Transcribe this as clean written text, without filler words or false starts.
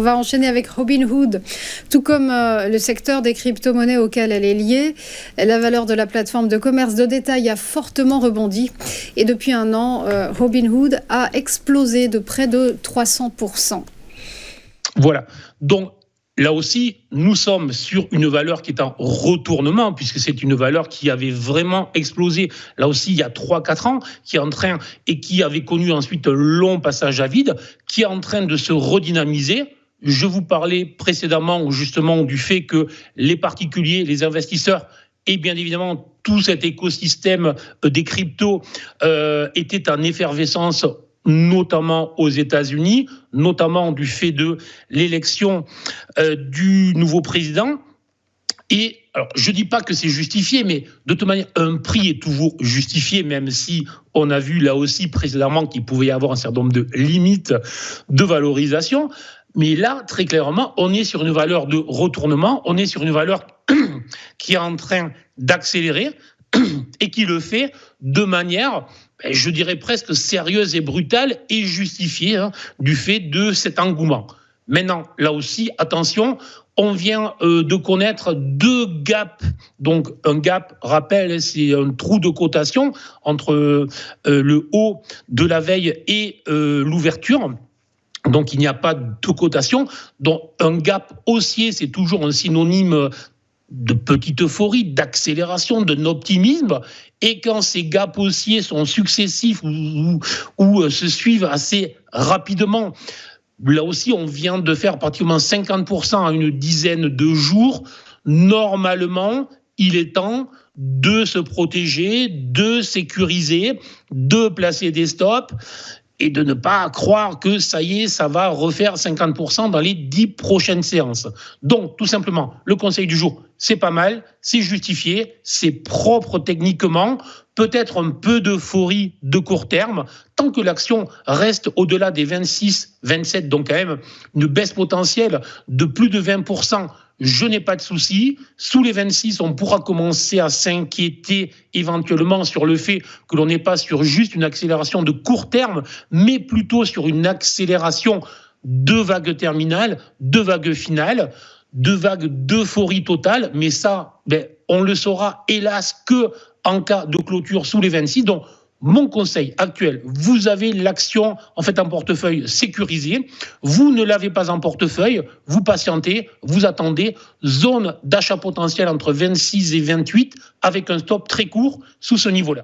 va enchaîner avec Robinhood. Tout comme le secteur des crypto-monnaies auquel elle est liée, la valeur de la plateforme de commerce de détail a fortement rebondi. Et depuis un an, Robinhood a explosé de près de 300%. Voilà. Donc, là aussi, nous sommes sur une valeur qui est en retournement, puisque c'est une valeur qui avait vraiment explosé, là aussi, il y a 3-4 ans, qui est en train, et qui avait connu ensuite un long passage à vide, qui est en train de se redynamiser. Je vous parlais précédemment, justement, du fait que les particuliers, les investisseurs, et bien évidemment, tout cet écosystème des cryptos était en effervescence, notamment aux États-Unis, notamment du fait de l'élection du nouveau président. Et alors, je ne dis pas que c'est justifié, mais de toute manière, un prix est toujours justifié, même si on a vu là aussi précédemment qu'il pouvait y avoir un certain nombre de limites de valorisation. Mais là, très clairement, on est sur une valeur de retournement, on est sur une valeur qui est en train d'accélérer et qui le fait de manière, je dirais presque sérieuse et brutale et justifiée du fait de cet engouement. Maintenant, là aussi, attention, on vient de connaître 2 gaps. Donc, un gap, rappel, c'est un trou de cotation entre le haut de la veille et l'ouverture. Donc, il n'y a pas de cotation. Donc, un gap haussier, c'est toujours un synonyme de petite euphorie, d'accélération, d'un optimisme. Et quand ces gaps haussiers sont successifs ou se suivent assez rapidement, là aussi, on vient de faire pratiquement 50% en une dizaine de jours. Normalement, il est temps de se protéger, de sécuriser, de placer des stops et de ne pas croire que ça y est, ça va refaire 50% dans les 10 prochaines séances. Donc, tout simplement, le conseil du jour, c'est pas mal, c'est justifié, c'est propre techniquement, peut-être un peu d'euphorie de court terme, tant que l'action reste au-delà des 26, 27, donc quand même une baisse potentielle de plus de 20%, je n'ai pas de souci. Sous les 26, on pourra commencer à s'inquiéter éventuellement sur le fait que l'on n'est pas sur juste une accélération de court terme, mais plutôt sur une accélération de vague terminale, de vague finale, de vague d'euphorie totale. Mais ça, on le saura hélas que en cas de clôture sous les 26. Donc, mon conseil actuel, vous avez l'action en fait en portefeuille sécurisée, vous ne l'avez pas en portefeuille, vous patientez, vous attendez, zone d'achat potentiel entre 26 et 28 avec un stop très court sous ce niveau-là.